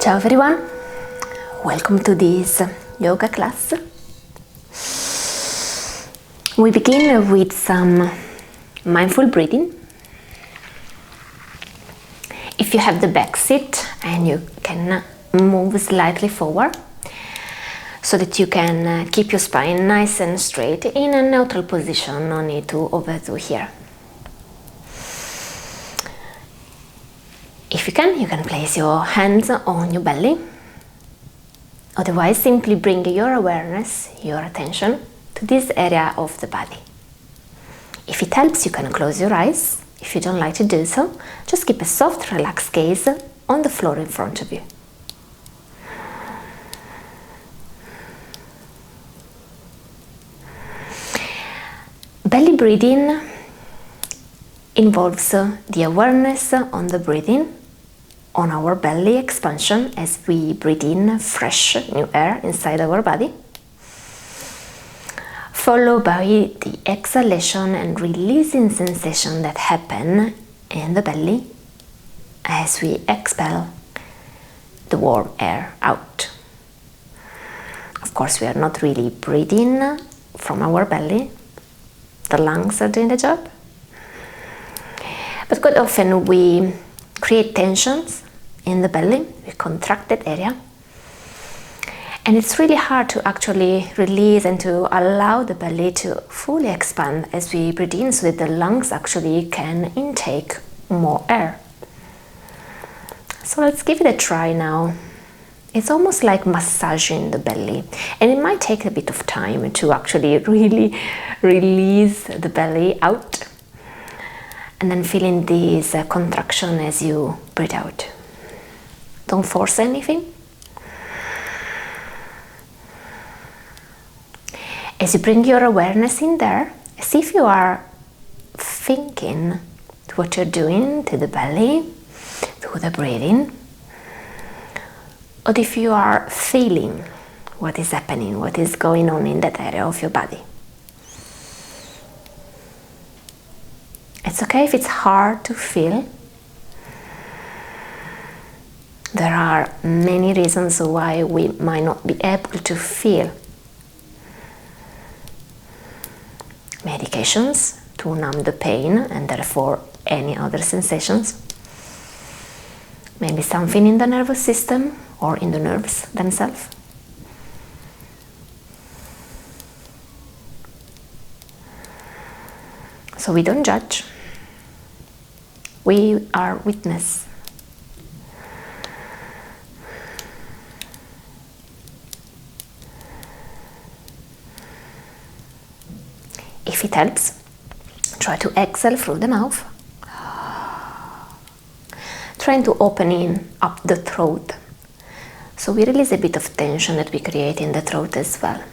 Ciao everyone, welcome to this yoga class. We begin with some mindful breathing. If you have the back seat and you can move slightly forward so that you can keep your spine nice and straight in a neutral position, no need to overdo here. If you can place your hands on your belly. Otherwise, simply bring your awareness, your attention to this area of the body. If it helps, you can close your eyes. If you don't like to do so, just keep a soft, relaxed gaze on the floor in front of you. Belly breathing involves the awareness on the breathing, on our belly expansion as we breathe in fresh new air inside our body, followed by the exhalation and releasing sensation that happen in the belly as we expel the warm air out. Of course, we are not really breathing from our belly. The lungs are doing the job. But quite often we create tensions in the belly, we contract that area, and it's really hard to actually release and to allow the belly to fully expand as we breathe in so that the lungs actually can intake more air. So let's give it a try now. It's almost like massaging the belly, and it might take a bit of time to actually really release the belly out. And then feeling this contraction as you breathe out. Don't force anything. As you bring your awareness in there, see if you are thinking to what you're doing, to the belly, to the breathing, or if you are feeling what is happening, what is going on in that area of your body. It's okay if it's hard to feel. There are many reasons why we might not be able to feel. Medications to numb the pain and therefore any other sensations. Maybe something in the nervous system or in the nerves themselves. So we don't judge. We are witness. If it helps, try to exhale through the mouth, trying to open up the throat. So we release a bit of tension that we create in the throat as well.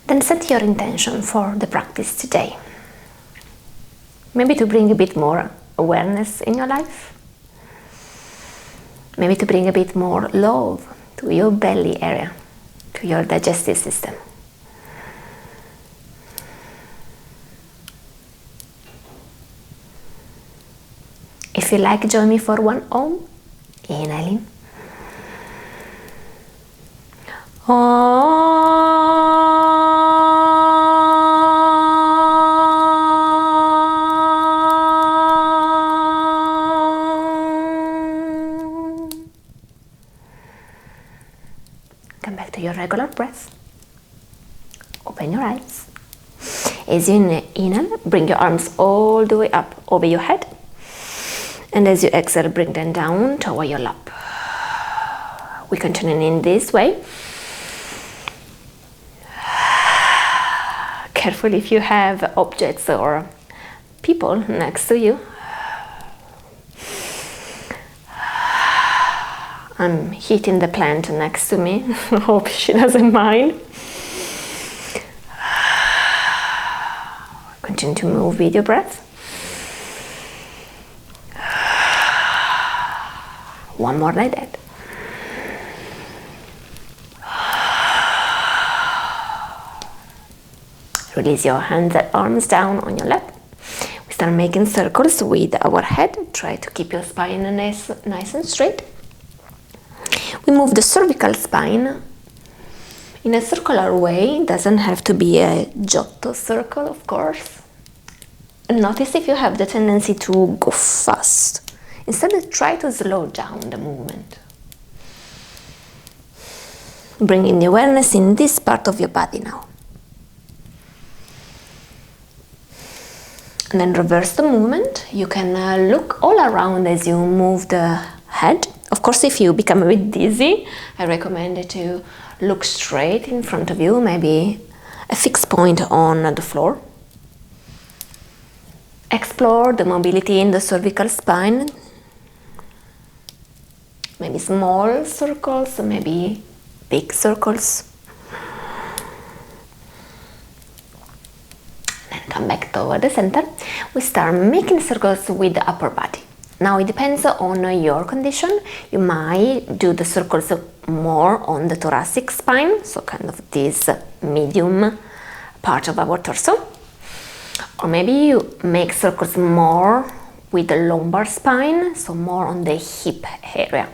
Then set your intention for the practice today. Maybe to bring a bit more awareness in your life. Maybe to bring a bit more love to your belly area, to your digestive system. If you like, join me for one Om. Inhaling. Come back to your regular breath. Open your eyes. As you inhale, bring your arms all the way up over your head. And as you exhale, bring them down toward your lap. We continue in this way. Careful if you have objects or people next to you. I'm hitting the plant next to me. Hope she doesn't mind. Continue to move with your breath. One more like that. Release your hands and arms down on your lap. We start making circles with our head. Try to keep your spine nice and straight. We move the cervical spine in a circular way. It doesn't have to be a Giotto circle, of course. Notice if you have the tendency to go fast. Instead, try to slow down the movement. Bringing the awareness in this part of your body now. And then reverse the movement. You can look all around as you move the head. Of course, if you become a bit dizzy, I recommend you to look straight in front of you, maybe a fixed point on the floor. Explore the mobility in the cervical spine. Maybe small circles, maybe big circles. Then come back toward the center. We start making circles with the upper body. Now it depends on your condition. You might do the circles more on the thoracic spine, so kind of this medium part of our torso. Or maybe you make circles more with the lumbar spine, so more on the hip area.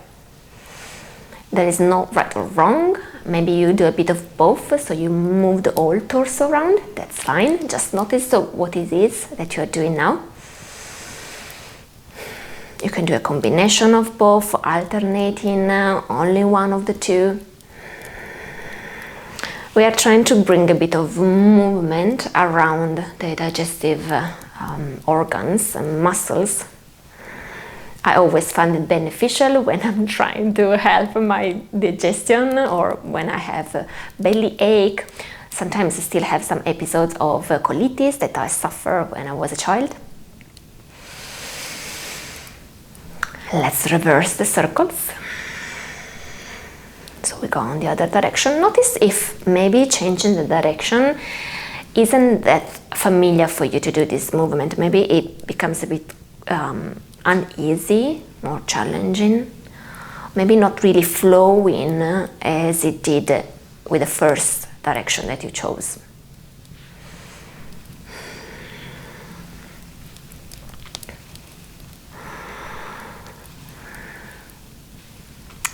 There is no right or wrong. Maybe you do a bit of both, so you move the whole torso around. That's fine. Just notice what it is that you are doing now. You can do a combination of both, alternating only one of the two. We are trying to bring a bit of movement around the digestive organs and muscles. I always find it beneficial when I'm trying to help my digestion or when I have a belly ache. Sometimes I still have some episodes of colitis that I suffered when I was a child. Let's reverse the circles. So we go in the other direction. Notice if maybe changing the direction isn't that familiar for you to do this movement. Maybe it becomes a bit uneasy, more challenging, maybe not really flowing as it did with the first direction that you chose.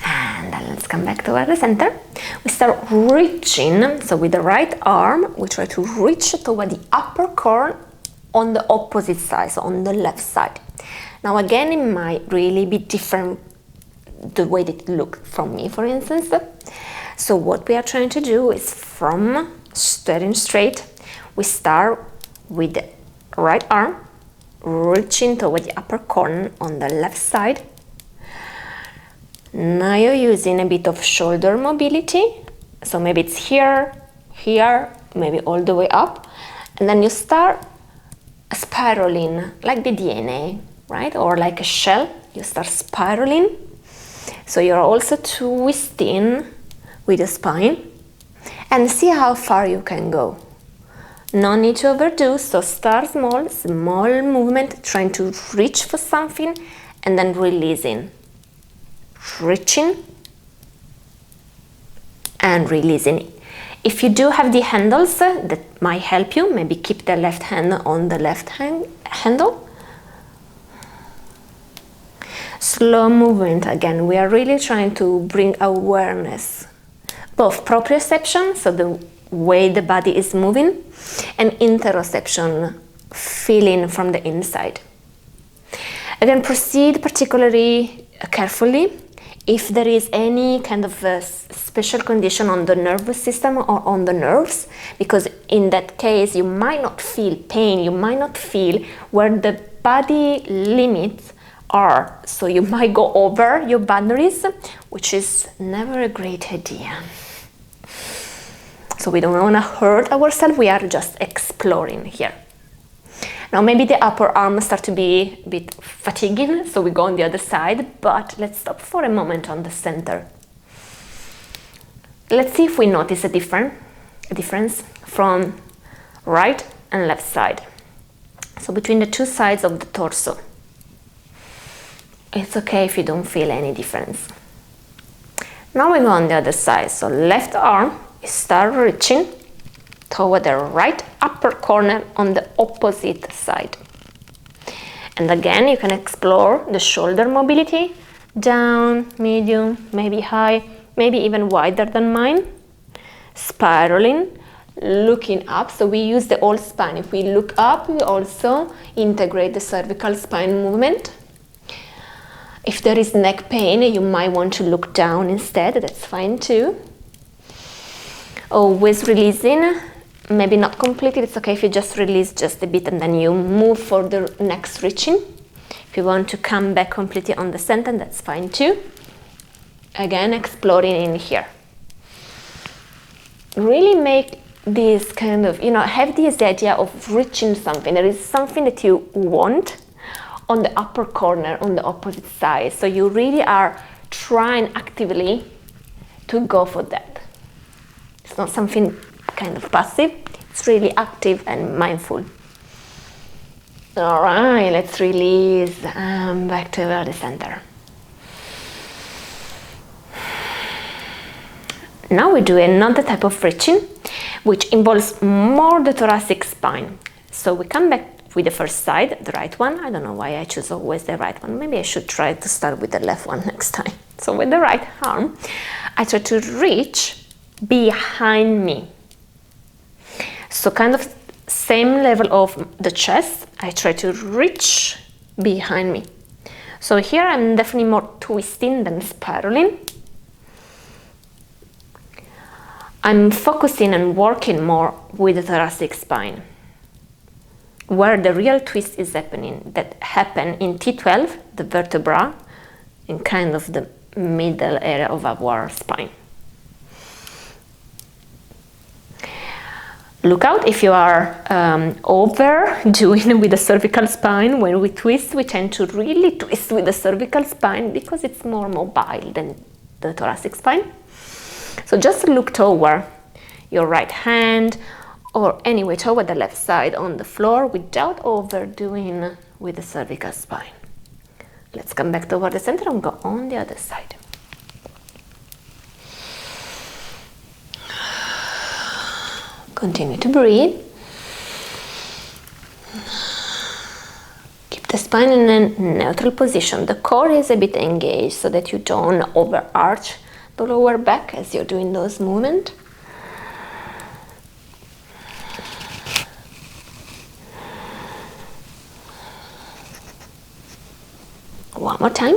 And then let's come back toward the center. We start reaching, so with the right arm, we try to reach toward the upper corn on the opposite side, so on the left side. Now again, it might really be different the way that it looks from me, for instance. So what we are trying to do is from standing straight, we start with the right arm, reaching toward the upper corner on the left side. Now you're using a bit of shoulder mobility. So maybe it's here, here, maybe all the way up. And then you start spiraling like the DNA, right? Or like a shell, you start spiraling. So you're also twisting with the spine and see how far you can go. No need to overdo, so start small, small movement, trying to reach for something and then releasing. Reaching and releasing. If you do have the handles that might help you, maybe keep the left hand on the left handle. Slow movement again. We are really trying to bring awareness, both proprioception, so the way the body is moving, and interoception, feeling from the inside. Again, proceed particularly carefully. If there is any kind of special condition on the nervous system or on the nerves, because in that case you might not feel pain, you might not feel where the body limits are, so you might go over your boundaries, which is never a great idea. So we don't want to hurt ourselves, we are just exploring here. Now maybe the upper arm start to be a bit fatiguing, so we go on the other side, but let's stop for a moment on the center. Let's see if we notice a difference from right and left side. So between the two sides of the torso. It's okay if you don't feel any difference. Now we go on the other side. So left arm, you start reaching toward the right upper corner on the opposite side. And again, you can explore the shoulder mobility, down, medium, maybe high, maybe even wider than mine. Spiraling, looking up. So we use the whole spine. If we look up, we also integrate the cervical spine movement. If there is neck pain, you might want to look down instead. That's fine too. Always releasing, maybe not completely. It's okay if you just release just a bit and then you move for the next reaching. If you want to come back completely on the center, that's fine too. Again, exploring in here. Really make this kind of, have this idea of reaching something. There is something that you want on the upper corner, on the opposite side. So you really are trying actively to go for that. It's not something kind of passive, it's really active and mindful. All right, let's release back to the center. Now we do another type of reaching, which involves more the thoracic spine. So we come back with the first side, the right one. I don't know why I choose always the right one. Maybe I should try to start with the left one next time. So with the right arm, I try to reach behind me. So kind of same level of the chest, I try to reach behind me. So here I'm definitely more twisting than spiraling. I'm focusing and working more with the thoracic spine, where the real twist is happening, that happen in T12, the vertebra, in kind of the middle area of our spine. Look out if you are overdoing with the cervical spine. When we twist, we tend to really twist with the cervical spine because it's more mobile than the thoracic spine. So just look toward your right hand or anyway toward the left side on the floor without overdoing with the cervical spine. Let's come back toward the center and go on the other side. Continue to breathe. Keep the spine in a neutral position. The core is a bit engaged so that you don't overarch the lower back as you're doing those movements. One more time.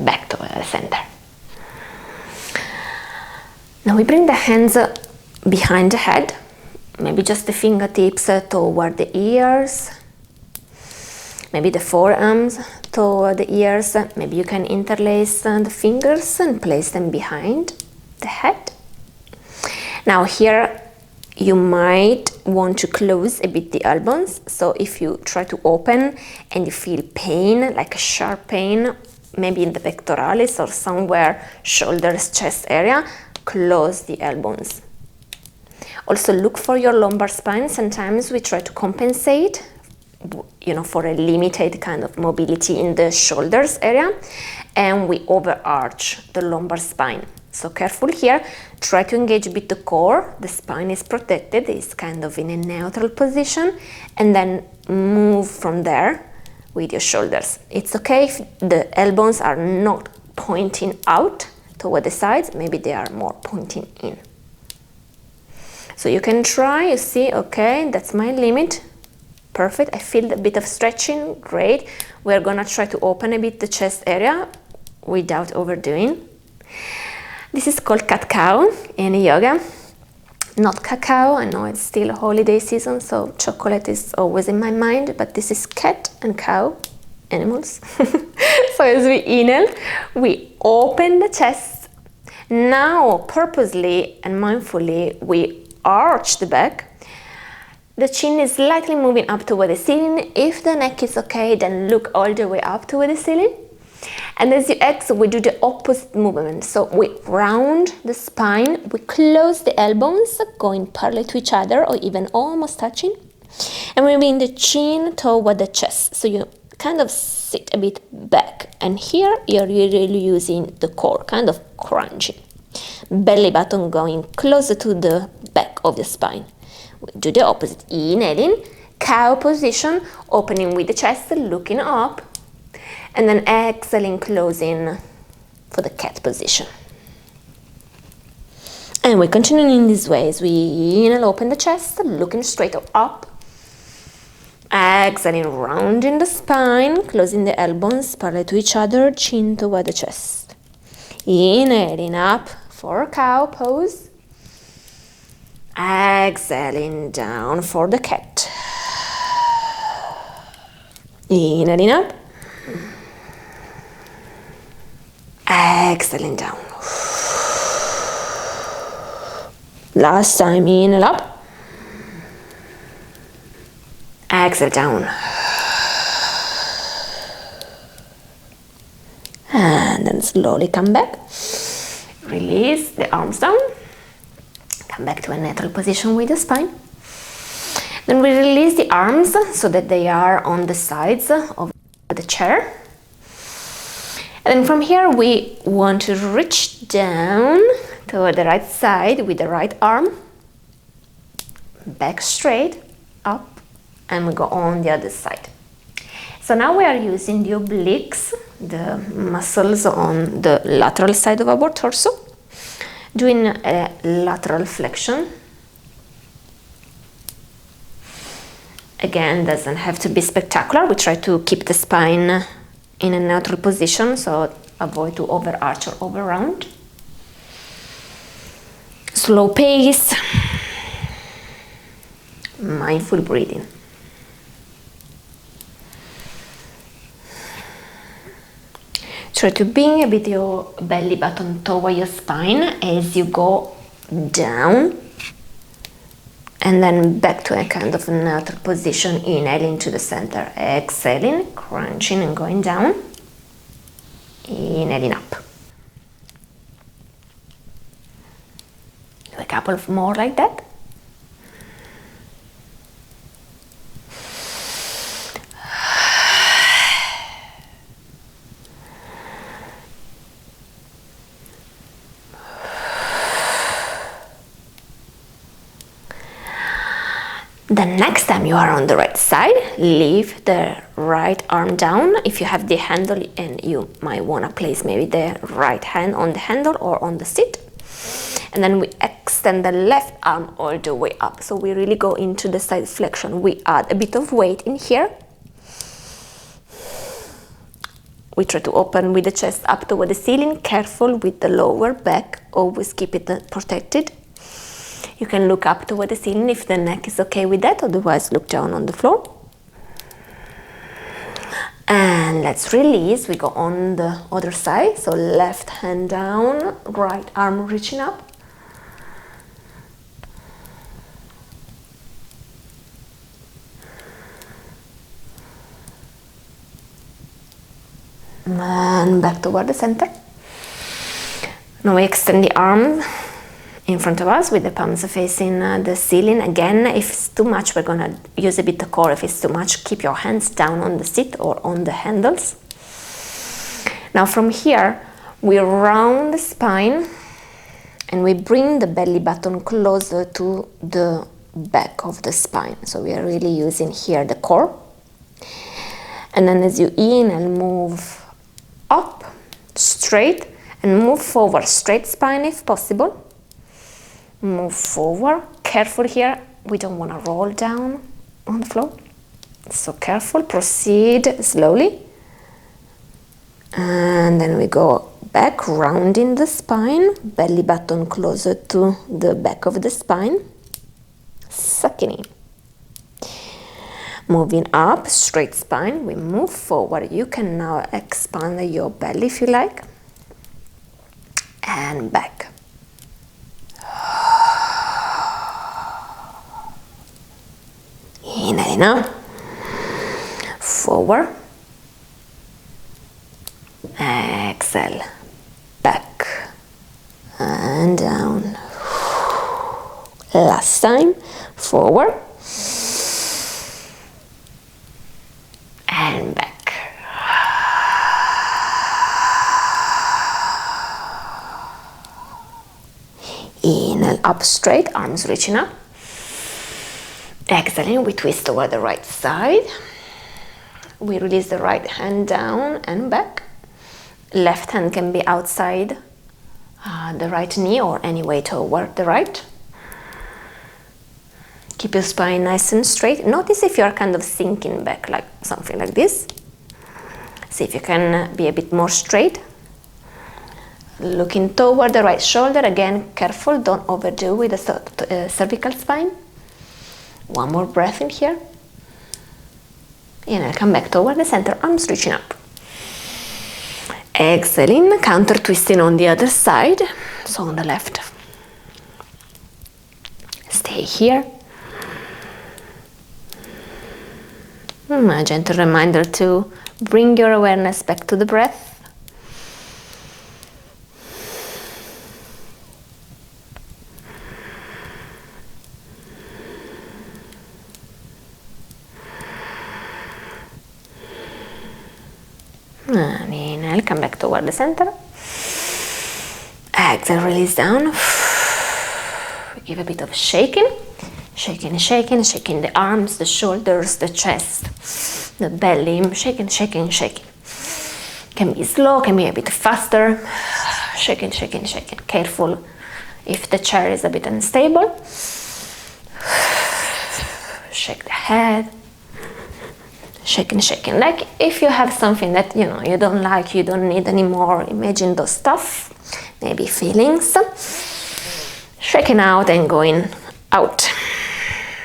Back to the center. Now we bring the hands behind the head, maybe just the fingertips toward the ears, maybe the forearms toward the ears. Maybe you can interlace the fingers and place them behind the head. Now here you might want to close a bit the elbows. So if you try to open and you feel pain, like a sharp pain, maybe in the pectoralis or somewhere, shoulders, chest area, close the elbows. Also look for your lumbar spine. Sometimes we try to compensate, for a limited kind of mobility in the shoulders area, and we overarch the lumbar spine. So careful here, try to engage a bit the core, the spine is protected, it's kind of in a neutral position, and then move from there with your shoulders. It's okay if the elbows are not pointing out toward the sides, maybe they are more pointing in. So you can try, you see, okay, that's my limit. Perfect, I feel a bit of stretching, great. We're gonna try to open a bit the chest area without overdoing. This is called cat-cow in yoga, not cacao. I know it's still a holiday season, so chocolate is always in my mind, but this is cat and cow, animals. So as we inhale, we open the chest. Now, purposely and mindfully, we arch the back. The chin is slightly moving up toward the ceiling. If the neck is okay, then look all the way up toward the ceiling. And as you exhale, we do the opposite movement. So we round the spine, we close the elbows, going parallel to each other or even almost touching. And we bring the chin toward the chest. So you kind of sit a bit back. And here you're really using the core, kind of crunching. Belly button going closer to the back of the spine. We do the opposite. Inhaling, cow position, opening with the chest, looking up. And then exhaling, closing for the cat position. And we continue in this way as we inhale, open the chest, looking straight up. Exhaling, rounding the spine, closing the elbows parallel to each other, chin toward the chest. Inhaling up for cow pose. Exhaling down for the cat. Inhaling up. Exhaling down. Last time, inhale up. Exhale down. And then slowly come back. Release the arms down. Come back to a neutral position with the spine. Then we release the arms so that they are on the sides of the chair. And then from here we want to reach down toward the right side with the right arm. Back straight, up, and we go on the other side. So now we are using the obliques, the muscles on the lateral side of our torso, doing a lateral flexion. Again, doesn't have to be spectacular. We try to keep the spine in a neutral position, so avoid to overarch or over round. Slow pace, mindful breathing. Try to bring a bit your belly button toward your spine as you go down, and then back to a kind of neutral position, inhaling to the center, exhaling, crunching and going down, inhaling up. Do a couple of more like that. The next time you are on the right side, leave the right arm down. If you have the handle, and you might want to place maybe the right hand on the handle or on the seat. And then we extend the left arm all the way up. So we really go into the side flexion. We add a bit of weight in here. We try to open with the chest up toward the ceiling. Careful with the lower back. Always keep it protected. You can look up toward the ceiling if the neck is okay with that, otherwise look down on the floor. And let's release, we go on the other side, so left hand down, right arm reaching up. And back toward the center. Now we extend the arm in front of us with the palms facing the ceiling. Again, if it's too much, we're gonna use a bit the core. If it's too much, keep your hands down on the seat or on the handles. Now from here, we round the spine and we bring the belly button closer to the back of the spine. So we are really using here the core. And then as you inhale, move up, straight, and move forward, straight spine if possible. Move forward, careful here, we don't want to roll down on the floor, so careful, proceed slowly, and then we go back, rounding the spine, belly button closer to the back of the spine, sucking in, moving up, straight spine, we move forward. You can now expand your belly if you like, and back. Now, forward, exhale, back and down. Last time, forward and back. Inhale, up straight, arms reaching up. Exhaling, we twist toward the right side. We release the right hand down and back. Left hand can be outside the right knee or any way toward the right. Keep your spine nice and straight. Notice if you are kind of sinking back, like something like this. See if you can be a bit more straight. Looking toward the right shoulder, again, careful, don't overdo with the cervical spine. One more breath in here. And I'll come back toward the center, arms reaching up. Exhaling, counter twisting on the other side, so on the left. Stay here. A gentle reminder to bring your awareness back to the breath. And inhale, come back toward the center. Exhale, release down. Give a bit of shaking. Shaking, shaking, shaking the arms, the shoulders, the chest, the belly. Shaking, shaking, shaking. Can be slow, can be a bit faster. Shaking, shaking, shaking. Careful if the chair is a bit unstable. Shake the head. Shaking, shaking. Like if you have something that you don't like, you don't need anymore. Imagine those stuff, maybe feelings. Shaking out and going out.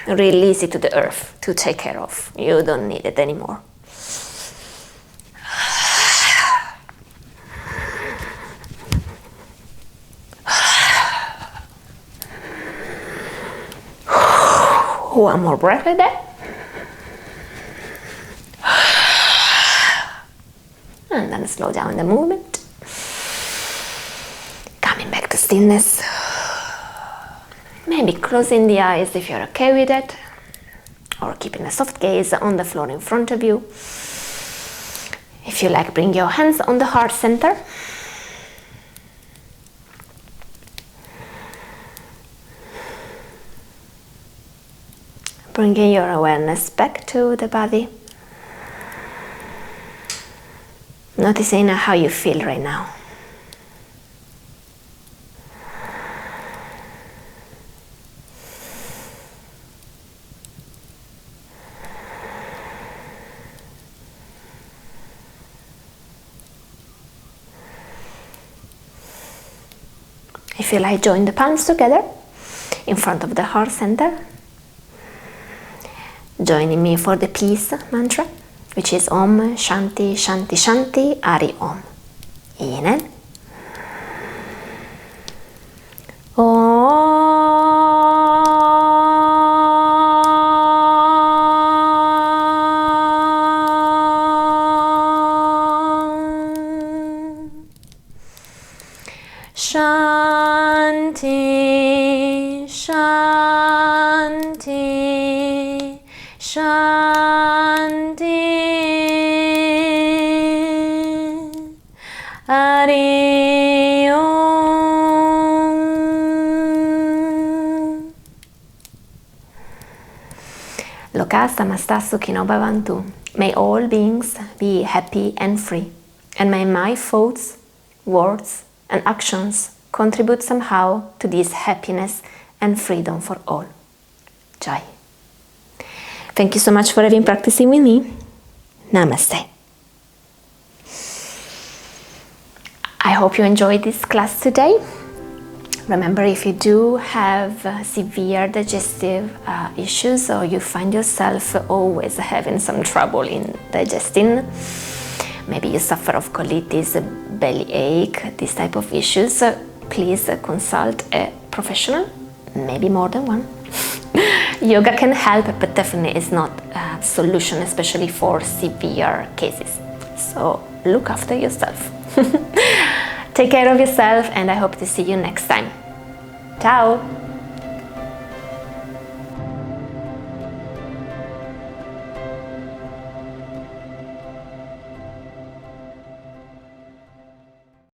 Release it to the earth to take care of. You don't need it anymore. One more breath like that. And then slow down the movement. Coming back to stillness. Maybe closing the eyes if you're okay with it. Or keeping a soft gaze on the floor in front of you. If you like, bring your hands on the heart center. Bringing your awareness back to the body. Noticing how you feel right now. If you like, join the palms together in front of the heart center. Joining me for the peace mantra, which is Om Shanti Shanti Shanti Hari Om. Inhale. Shanti, Shanti, Shanti, Hari Om. Loka samasta sukhino bhavantu. May all beings be happy and free, and may my thoughts, words, and actions contribute somehow to this happiness and freedom for all. Jai. Thank you so much for having practicing with me. Namaste. I hope you enjoyed this class today. Remember, if you do have severe digestive issues, or you find yourself always having some trouble in digesting, maybe you suffer of colitis, belly ache, this type of issues, please consult a professional, maybe more than one, Yoga can help, but definitely is not a solution, especially for severe cases. So look after yourself. Take care of yourself, and I hope to see you next time. Ciao!